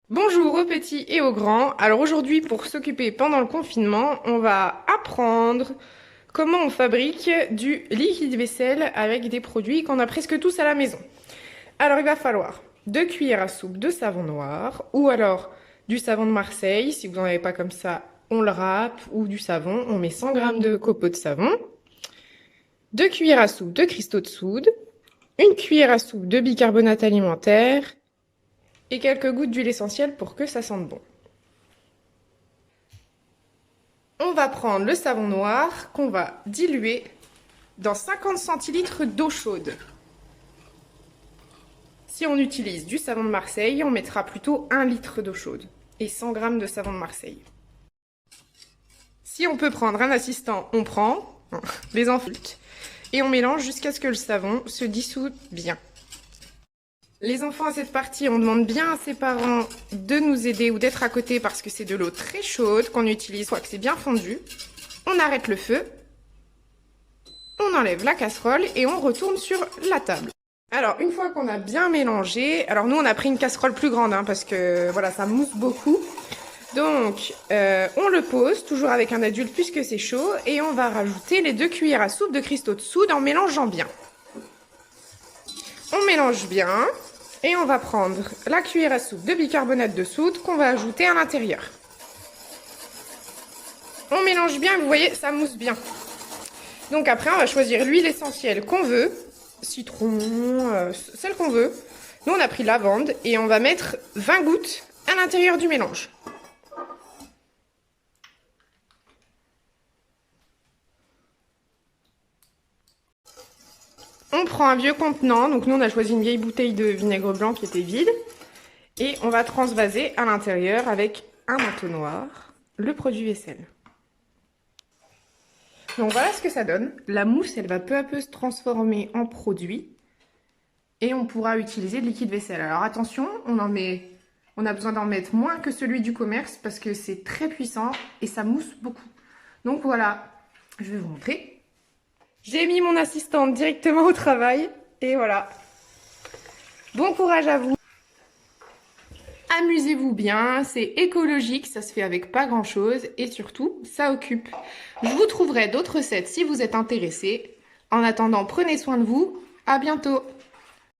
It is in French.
Bonjour aux petits et aux grands. Alors aujourd'hui, pour s'occuper pendant le confinement, on va apprendre comment on fabrique du liquide vaisselle avec des produits qu'on a presque tous à la maison. Alors il va falloir 2 cuillères à soupe de savon noir ou alors du savon de Marseille. Si vous n'en avez pas comme ça, on le râpe ou du savon. On met 100 grammes de copeaux de savon, 2 cuillères à soupe de cristaux de soude, une cuillère à soupe de bicarbonate alimentaire et quelques gouttes d'huile essentielle pour que ça sente bon. On va prendre le savon noir qu'on va diluer dans 50 centilitres d'eau chaude. Si on utilise du savon de Marseille, on mettra plutôt 1 litre d'eau chaude et 100 grammes de savon de Marseille. Si on peut prendre un assistant, on prend les enfants et on mélange jusqu'à ce que le savon se dissoude bien. Les enfants à cette partie, on demande bien à ses parents de nous aider ou d'être à côté parce que c'est de l'eau très chaude qu'on utilise, soit que c'est bien fondu. On arrête le feu, on enlève la casserole et on retourne sur la table. Alors, une fois qu'on a bien mélangé, alors nous on a pris une casserole plus grande parce que voilà, ça mousse beaucoup. Donc, on le pose, toujours avec un adulte puisque c'est chaud, et on va rajouter les 2 cuillères à soupe de cristaux de soude en mélangeant bien. On mélange bien, et on va prendre la cuillère à soupe de bicarbonate de soude qu'on va ajouter à l'intérieur. On mélange bien, vous voyez, ça mousse bien. Donc après, on va choisir l'huile essentielle qu'on veut, citron, celle qu'on veut. Nous, on a pris lavande et on va mettre 20 gouttes à l'intérieur du mélange. On prend un vieux contenant, donc nous on a choisi une vieille bouteille de vinaigre blanc qui était vide. Et on va transvaser à l'intérieur avec un entonnoir le produit vaisselle. Donc voilà ce que ça donne. La mousse, elle va peu à peu se transformer en produit. Et on pourra utiliser le liquide vaisselle. Alors attention, on a besoin d'en mettre moins que celui du commerce parce que c'est très puissant et ça mousse beaucoup. Donc voilà, je vais vous montrer. J'ai mis mon assistante directement au travail et voilà. Bon courage à vous. Amusez-vous bien, c'est écologique, ça se fait avec pas grand-chose et surtout, ça occupe. Je vous trouverai d'autres recettes si vous êtes intéressés. En attendant, prenez soin de vous. À bientôt.